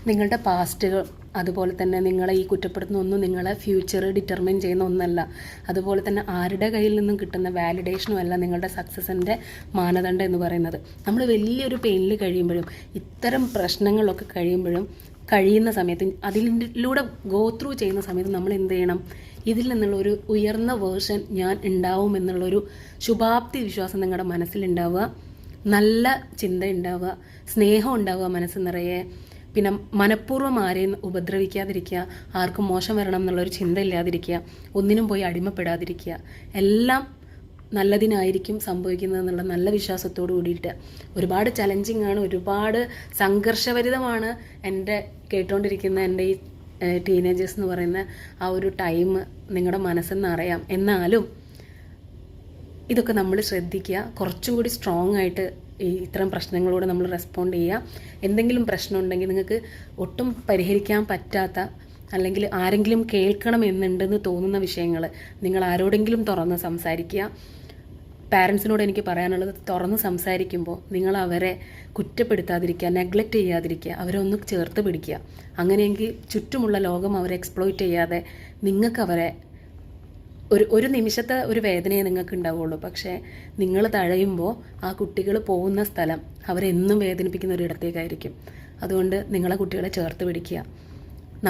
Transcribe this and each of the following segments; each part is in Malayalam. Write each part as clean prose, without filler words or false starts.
നിങ്ങളുടെ പാസ്റ്റുകൾ അതുപോലെ തന്നെ നിങ്ങളെ ഈ കുറ്റപ്പെടുത്തുന്ന ഒന്നും നിങ്ങളെ ഫ്യൂച്ചർ ഡിറ്റർമിൻ ചെയ്യുന്ന ഒന്നല്ല. അതുപോലെ തന്നെ ആരുടെ കയ്യിൽ നിന്നും കിട്ടുന്ന വാലിഡേഷനും അല്ല നിങ്ങളുടെ സക്സസിൻ്റെ മാനദണ്ഡം എന്ന് പറയുന്നത്. നമ്മൾ വലിയൊരു പെയിനിൽ കഴിയുമ്പോഴും ഇത്തരം പ്രശ്നങ്ങളൊക്കെ കഴിയുന്ന സമയത്ത് അതിലൂടെ ഗോ ത്രൂ ചെയ്യുന്ന സമയത്ത് നമ്മൾ എന്ത് ചെയ്യണം? ഇതിൽ നിന്നുള്ള ഒരു ഉയർന്ന വേർഷൻ ഞാൻ ഉണ്ടാവും എന്നുള്ളൊരു ശുഭാപ്തി വിശ്വാസം നിങ്ങളുടെ മനസ്സിലുണ്ടാവുക, നല്ല ചിന്ത ഉണ്ടാവുക, സ്നേഹം ഉണ്ടാവുക മനസ്സ് നിറയെ, പിന്നെ മനഃപൂർവ്വം ആരെയും ഉപദ്രവിക്കാതിരിക്കുക, ആർക്കും മോശം വരണം എന്നുള്ളൊരു ചിന്ത ഇല്ലാതിരിക്കുക, ഒന്നിനും പോയി അടിമപ്പെടാതിരിക്കുക. എല്ലാം നല്ലതിനായിരിക്കും സംഭവിക്കുന്നതെന്നുള്ള നല്ല വിശ്വാസത്തോടു കൂടിയിട്ട്. ഒരുപാട് ചലഞ്ചിങ് ആണ്, ഒരുപാട് സംഘർഷഭരിതമാണ് എൻ്റെ കേട്ടുകൊണ്ടിരിക്കുന്ന എൻ്റെ ഈ ടീനേജേഴ്സ് എന്ന് പറയുന്ന ആ ഒരു ടൈം. നിങ്ങളുടെ മനസ്സെന്ന് അറിയാം. എന്നാലും ഇതൊക്കെ നമ്മൾ ശ്രദ്ധിക്കുക. കുറച്ചും കൂടി സ്ട്രോങ് ആയിട്ട് ഇത്തരം പ്രശ്നങ്ങളോട് നമ്മൾ റെസ്പോണ്ട് ചെയ്യുക. എന്തെങ്കിലും പ്രശ്നം ഉണ്ടെങ്കിൽ നിങ്ങൾക്ക് ഒട്ടും പരിഹരിക്കാൻ പറ്റാത്ത അല്ലെങ്കിൽ ആരെങ്കിലും കേൾക്കണമെന്നുണ്ടെന്ന് തോന്നുന്ന വിഷയങ്ങൾ നിങ്ങൾ ആരോടെങ്കിലും തുറന്ന് സംസാരിക്കുക. പാരൻസിനോട് എനിക്ക് പറയാനുള്ളത്, തുറന്ന് സംസാരിക്കുമ്പോൾ നിങ്ങൾ അവരെ കുറ്റപ്പെടുത്താതിരിക്കുക, നെഗ്ലക്റ്റ് ചെയ്യാതിരിക്കുക, അവരെ ഒന്ന് ചേർത്ത് പിടിക്കുക. അങ്ങനെയെങ്കിൽ ചുറ്റുമുള്ള ലോകം അവരെ എക്സ്പ്ലോയിറ്റ് ചെയ്യാതെ നിങ്ങൾക്ക് അവരെ ഒരു നിമിഷത്തെ ഒരു വേദനയെ നിങ്ങൾക്ക് ഉണ്ടാവുള്ളൂ. പക്ഷേ നിങ്ങൾ തഴയുമ്പോൾ ആ കുട്ടികൾ പോകുന്ന സ്ഥലം അവരെന്നും വേദനിപ്പിക്കുന്ന ഒരിടത്തേക്കായിരിക്കും. അതുകൊണ്ട് നിങ്ങളെ കുട്ടികളെ ചേർത്ത് പിടിക്കുക.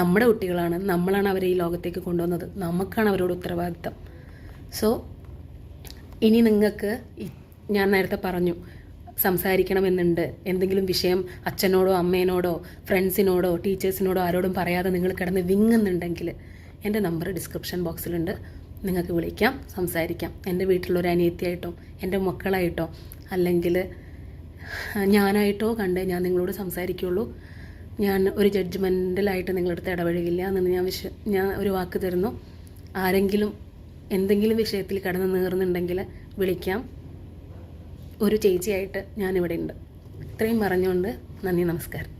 നമ്മുടെ കുട്ടികളാണ്, നമ്മളാണ് അവരെ ഈ ലോകത്തേക്ക് കൊണ്ടുവന്നത്, നമുക്കാണ് അവരോട് ഉത്തരവാദിത്തം. സോ ഇനി നിങ്ങൾക്ക് ഞാൻ നേരത്തെ പറഞ്ഞു സംസാരിക്കണമെന്നുണ്ട്, എന്തെങ്കിലും വിഷയം അച്ഛനോടോ അമ്മേനോടോ ഫ്രണ്ട്സിനോടോ ടീച്ചേഴ്സിനോടോ ആരോടും പറയാതെ നിങ്ങൾ കിടന്ന് വിങ്ങുന്നുണ്ടെങ്കിൽ എൻ്റെ നമ്പർ ഡിസ്ക്രിപ്ഷൻ ബോക്സിലുണ്ട്. നിങ്ങൾക്ക് വിളിക്കാം, സംസാരിക്കാം. എൻ്റെ വീട്ടിലൊരു അനിയത്തിയായിട്ടോ എൻ്റെ മക്കളായിട്ടോ അല്ലെങ്കിൽ ഞാനായിട്ടോ കണ്ടേ ഞാൻ നിങ്ങളോട് സംസാരിക്കുകയുള്ളൂ. ഞാൻ ഒരു ജഡ്ജ്മെൻ്റലായിട്ട് നിങ്ങളടുത്ത് ഇടപഴകില്ല എന്ന് ഞാൻ ഒരു വാക്ക് തരുന്നു. ആരെങ്കിലും എന്തെങ്കിലും വിഷയത്തിൽ കിടന്ന് നീറുന്നുണ്ടെങ്കിൽ വിളിക്കാം. ഒരു ചേച്ചിയായിട്ട് ഞാനിവിടെ ഉണ്ട്. ഇത്രയും പറഞ്ഞുകൊണ്ട് നന്ദി, നമസ്കാരം.